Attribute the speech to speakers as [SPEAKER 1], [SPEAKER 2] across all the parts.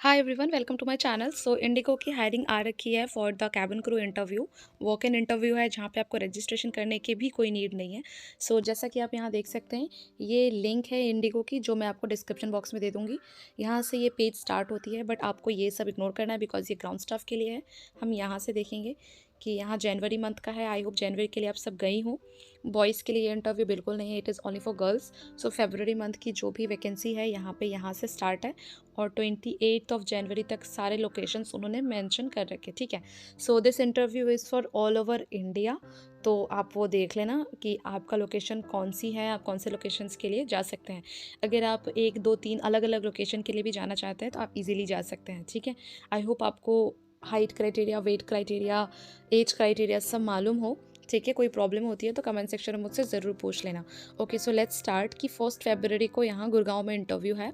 [SPEAKER 1] Hi everyone, welcome to my channel. So IndiGo की hiring आ रखी है for the cabin crew interview. Walk in interview है जहाँ पे आपको रजिस्ट्रेशन करने की भी कोई नीड नहीं है। सो जैसा कि आप यहाँ देख सकते हैं, ये लिंक है इंडिगो की जो मैं आपको डिस्क्रिप्शन बॉक्स में दे दूँगी। यहाँ से ये पेज स्टार्ट होती है, बट आपको ये सब इग्नोर करना है बिकॉज ये ग्राउंड स्टाफ के लिए है। हम यहाँ से देखेंगे कि यहाँ जनवरी मंथ का है। आई होप जनवरी के लिए आप सब गई हो। बॉयज़ के लिए ये इंटरव्यू बिल्कुल नहीं है, it is only for girls. So February month की जो भी वैकेंसी है यहाँ से स्टार्ट है और 28 ऑफ जनवरी तक सारे लोकेशंस उन्होंने मेंशन कर रखे। ठीक है। So this interview is for all over India. तो आप वो देख लेना कि आपका लोकेशन कौन सी है, आप कौन से लोकेशंस के लिए जा सकते हैं। अगर आप एक दो तीन अलग अलग लोकेशन के लिए भी जाना चाहते हैं तो आप इजीली जा सकते हैं। ठीक है। आई होप आपको height criteria, weight criteria, age criteria सब मालूम हो। ठीक है। कोई प्रॉब्लम होती है तो कमेंट सेक्शन में मुझसे ज़रूर पूछ लेना। ओके, सो लेट्स स्टार्ट कि 1 फरवरी को यहाँ गुड़गांव में इंटरव्यू है।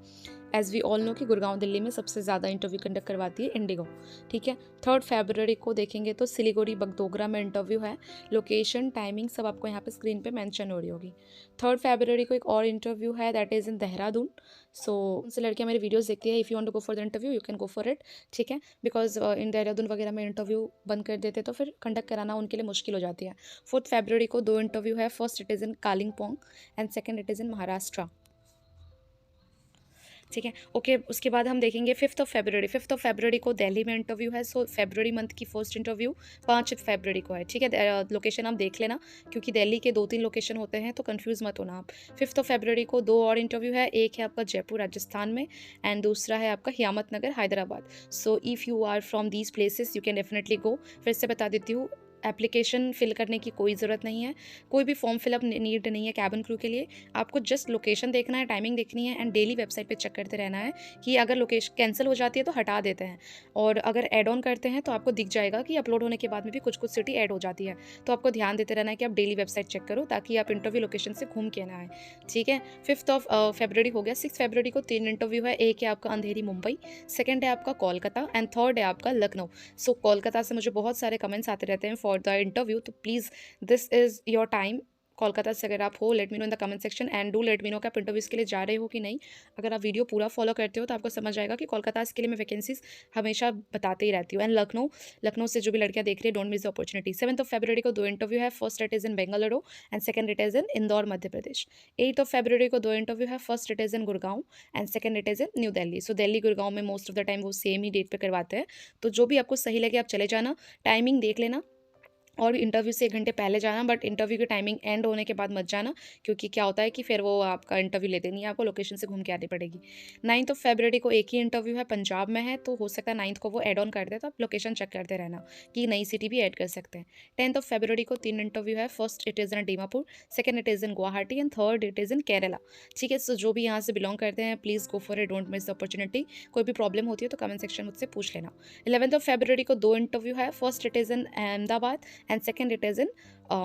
[SPEAKER 1] एज़ वी ऑल नो कि गुड़गांव दिल्ली में सबसे ज़्यादा इंटरव्यू कंडक्ट करवाती है इंडिगो। ठीक है। 3 फरवरी को देखेंगे तो सिलीगुड़ी बगडोगरा में इंटरव्यू है। लोकेशन, टाइमिंग सब आपको यहाँ पे स्क्रीन पे मेंशन हो रही होगी। 3 फरवरी को एक और इंटरव्यू है, that is in Dehradun. So उनसे लड़कियाँ मेरे वीडियोस देखती है, if you want to go for the interview you can go for it. ठीक है। बिकॉज इन देहरादून वगैरह में इंटरव्यू बंद कर देते तो फिर कंडक्ट कराना उनके लिए मुश्किल हो जाती है। 4 फरवरी को 2 इंटरव्यू है। First it is in Kalimpong and second it is in Maharashtra. ठीक है। ओके, उसके बाद हम देखेंगे 5 फरवरी। 5 फरवरी को दिल्ली में इंटरव्यू है। सो फरवरी मंथ की फर्स्ट इंटरव्यू 5 फरवरी को है। ठीक है। लोकेशन आप देख लेना क्योंकि दिल्ली के 2-3 लोकेशन होते हैं तो कंफ्यूज मत होना आप। 5 फरवरी को 2 और इंटरव्यू है। एक है आपका जयपुर राजस्थान में एंड दूसरा है आपका Hayathnagar Hyderabad. So if you are from these places you can definitely go. फिर से बता देती हूँ, एप्लीकेशन फिल करने की कोई ज़रूरत नहीं है, कोई भी फॉर्म फिलअप नीड नहीं है कैबिन क्रू के लिए। आपको जस्ट लोकेशन देखना है, टाइमिंग देखनी है एंड डेली वेबसाइट पे चेक करते रहना है कि अगर लोकेशन कैंसिल हो जाती है तो हटा देते हैं, और अगर ऐड ऑन करते हैं तो आपको दिख जाएगा कि अपलोड होने के बाद में भी कुछ कुछ सिटी ऐड हो जाती है। तो आपको ध्यान देते रहना है कि आप डेली वेबसाइट चेक करो ताकि आप इंटरव्यू लोकेशन से घूम के ना आए। ठीक है। 5 फरवरी हो गया। 6 फरवरी को 3 इंटरव्यू है। एक है आपका अंधेरी मुंबई, सेकेंड है आपका कोलकाता एंड थर्ड है आपका लखनऊ। सो कोलकाता से मुझे बहुत सारे कमेंट्स आते रहते हैं फॉर द इंटरव्यू, तो please this is your time. Kolkata से अगर आप हो, late me know in the comment section and do let me no कि आप इंटरव्यूज़ के लिए जा रहे हो कि नहीं। अगर आप वीडियो पूरा फॉलो करते हो तो आपको समझ आएगा कि कोलकाता के लिए मैं वैकेंसीज हमेशा बताते ही रहती हूँ। एंड लखनऊ, लखनऊ से जो भी लड़कियाँ देख रही है, डोंट मिस द अपॉर्चुनिटी। 7 फरवरी को 2 इंटरव्यू है। First it is in Bengaluru and second it is in Indore Madhya Pradesh. 8 फरवरी को 2 इंटरव्यू है। First it is in Gurgaon and second it is in New Delhi. So Delhi Gurgaon में मोस्ट ऑफ द टाइम वो सेम ही date पे करवाते हैं, तो जो भी आपको सही लगे आप चले जाना। टाइमिंग देख लेना और इंटरव्यू से 1 घंटे पहले जाना, बट इंटरव्यू की टाइमिंग एंड होने के बाद मत जाना क्योंकि क्या होता है कि फिर वो आपका इंटरव्यू लेते नहीं है, आपको लोकेशन से घूम के आनी पड़ेगी। 9 फरवरी को एक ही इंटरव्यू है, पंजाब में है, तो हो सकता है 9 को वो ऐड ऑन कर दे, तो आप लोकेशन चेक करते रहना कि नई सिटी भी ऐड कर सकते हैं। 10 फरवरी को 3 इंटरव्यू है। First it is in Dimapur, second it is in Guwahati and third it is इन केरला। ठीक है। सो जो भी यहाँ से बिलोंग करते हैं please go for it, don't miss the opportunity. कोई भी प्रॉब्लम होती है तो कमेंट सेक्शन मुझसे पूछ लेना। 11 फरवरी को 2 इंटरव्यू है। First it is in Ahmedabad and second it is इन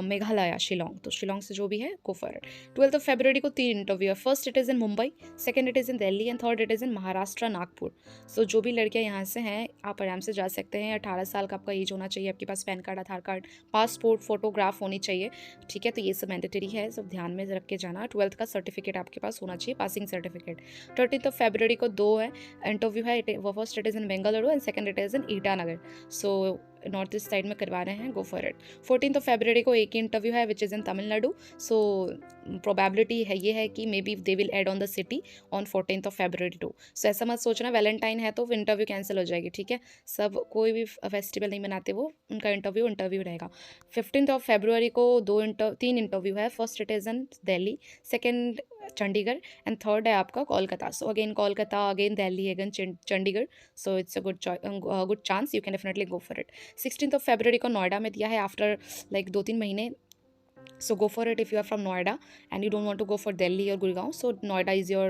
[SPEAKER 1] मेघालय शिलोंग, तो शिलोंग से जो भी है गो फॉर इट। 12 फरवरी को 3 इंटरव्यू है। First it is in Mumbai, second it is in Delhi and third it is in Maharashtra Nagpur. So जो भी लड़कियां यहाँ से हैं आप आराम से जा सकते हैं। 18 साल का आपका एज होना चाहिए, आपके पास पैन कार्ड, आधार कार्ड, पासपोर्ट, फोटोग्राफ होनी चाहिए। ठीक है। तो ये सब मैंडेटरी है, सब ध्यान में रख के जाना। 12th का सर्टिफिकेट आपके पास होना चाहिए, पासिंग सर्टिफिकेट। 13 फरवरी को 2 है इंटरव्यू है। First it is in Bengaluru and second it is in Itanagar. So north east side में करवा रहे हैं, गो फॉर इट। 14 फरवरी को एक ही इंटरव्यू है which is in Tamil Nadu. So probability है ये है कि maybe they will add on the city on 14 too. So ऐसा मत सोचना वैलेंटाइन है तो इंटरव्यू कैंसिल हो जाएगी। ठीक है। सब कोई भी फेस्टिवल नहीं मनाते, वो उनका इंटरव्यू रहेगा। 15 फरवरी को 3 इंटरव्यू है। First it is in Delhi, second Chandigarh and third है आपका Kolkata. So again Kolkata, again Delhi, again Chandigarh. So it's a good chance, you can definitely go for it. 16 फरवरी को नोएडा में दिया है आफ्टर लाइक 2-3 महीने। So go for it if you are from Noida and you don't want to go for Delhi or Gurgaon. So Noida is your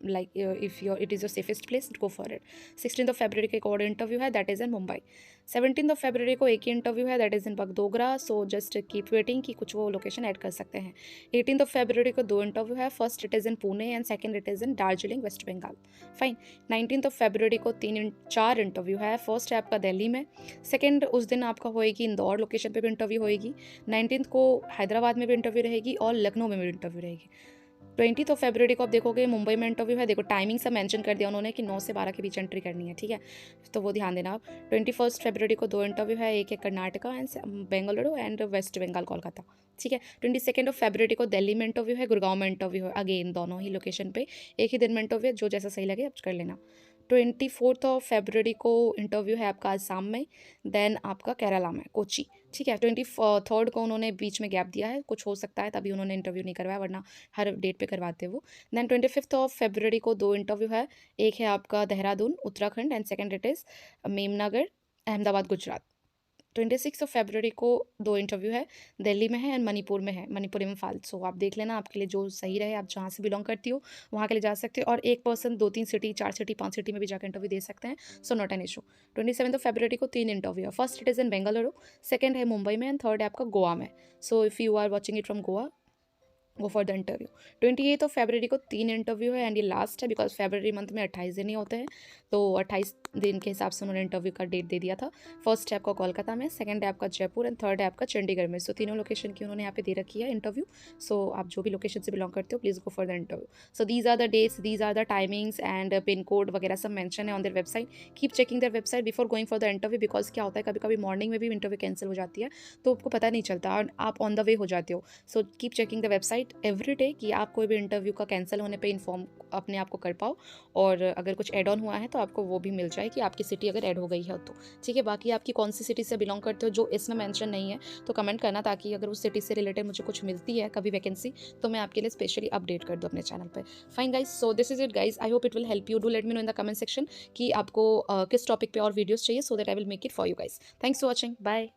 [SPEAKER 1] if your it is your safest place, go for it. 16 फरवरी को एक और interview है, that is in Mumbai. 17 फरवरी को एक ही interview है, that is in Bagdogra. So just keep waiting कि कुछ वो लोकेशन ऐड कर सकते हैं। 18 फरवरी को 2 इंटरव्यू है। First it is in Pune and second it is in Darjeeling West Bengal. Fine. 19 फरवरी को 4 इंटरव्यू है। फर्स्ट है आपका दिल्ली में, सेकेंड उस दिन आपका होएगी इंदौर लोकेशन पे भी इंटरव्यू होएगी। 19 को हैदराबाद में भी इंटरव्यू रहेगी और लखनऊ में भी इंटरव्यू रहेगी। 20 फरवरी को आप देखोगे मुंबई में इंटरव्यू है। देखो टाइमिंग सब मेंशन कर दिया उन्होंने कि 9 से 12 के बीच एंट्री करनी है, ठीक है, तो वो ध्यान देना आप। 21 फरवरी को 2 इंटरव्यू है, एक है कर्नाटका एंड बेंगलुरु एंड वेस्ट बंगाल कोलकाता, ठीक है। 22 फरवरी को दिल्ली में इंटरव्यू है, गुड़गांव में इंटरव्यू है, अगेन दोनों ही लोकेशन पे एक ही दिन में इंटरव्यू है, जो जैसा सही लगे आप कर लेना। 24 फरवरी को इंटरव्यू है आपका आसाम में, देन आपका केरला में कोची, ठीक है। 23 को उन्होंने बीच में गैप दिया है, कुछ हो सकता है तभी उन्होंने इंटरव्यू नहीं करवाया, वरना हर डेट पे करवाते वो। देन 25 फरवरी को 2 इंटरव्यू है, एक है आपका Dehradun Uttarakhand and second it is Memnagar Ahmedabad Gujarat. 26 फरवरी को 2 इंटरव्यू है, दिल्ली में है एंड मणिपुर में है, मणिपुर इम्फाल। सो आप देख लेना आपके लिए जो सही रहे, आप जहाँ से बिलोंग करती हो वहाँ के लिए जा सकते हो, और एक पर्सन 2-3 सिटी 4 सिटी 5 सिटी में भी जाकर इंटरव्यू दे सकते हैं, सो नॉट एन इशू। 27 फरवरी को 3 इंटरव्यू है, first it is in Bengaluru, second है मुंबई में एंड थर्ड है आपका गोवा में। So if you are watching it from Goa, go for the interview. 28 फरवरी को 3 इंटरव्यू है एंड ये लास्ट है, बिकॉज फरवरी मंथ में 28 दिन ही होते हैं, तो 28 दिन के हिसाब से उन्होंने इंटरव्यू का डेट दे दिया था। फर्स्ट है आपका कोलकाता में, सेकंड है आपका जयपुर एंड थर्ड है आपका चंडीगढ़ में। सो तीनों लोकेशन की उन्होंने यहाँ पे दे रखी है इंटरव्यू। सो आप जो भी लोकेशन से बिलोंग करते हो please go for the interview. So these are the dates, these are the timings and pin code वगैरह सब मेंशन है on their website. Keep checking their website before going for the interview, because क्या होता है कभी कभी morning में भी इंटरव्यू कैंसिल हो जाती है, तो आपको पता नहीं चलता और आप ऑन द वे हो जाते हो। So keep checking the website every day कि आप कोई भी इंटरव्यू का कैंसिल होने पे इन्फॉर्म अपने आप को कर पाओ, और अगर कुछ ऐड ऑन हुआ है तो आपको वो भी मिल जाए कि आपकी सिटी अगर ऐड हो गई है तो, ठीक है। बाकी आपकी कौन सी सिटी से बिलोंग करते हो जो इसमें मेंशन नहीं है तो कमेंट करना, ताकि अगर उस सिटी से रिलेटेड मुझे कुछ मिलती है कभी वैकेंसी तो मैं आपके लिए स्पेशली अपडेट कर दूँ अपने चैनल पर। Fine guys, so this is it guys, I hope it will help you. Do let me know in the comment section कि आपको किस टॉपिक पे और वीडियोस चाहिए, so that I will make it for you guys. Thanks for watching, bye.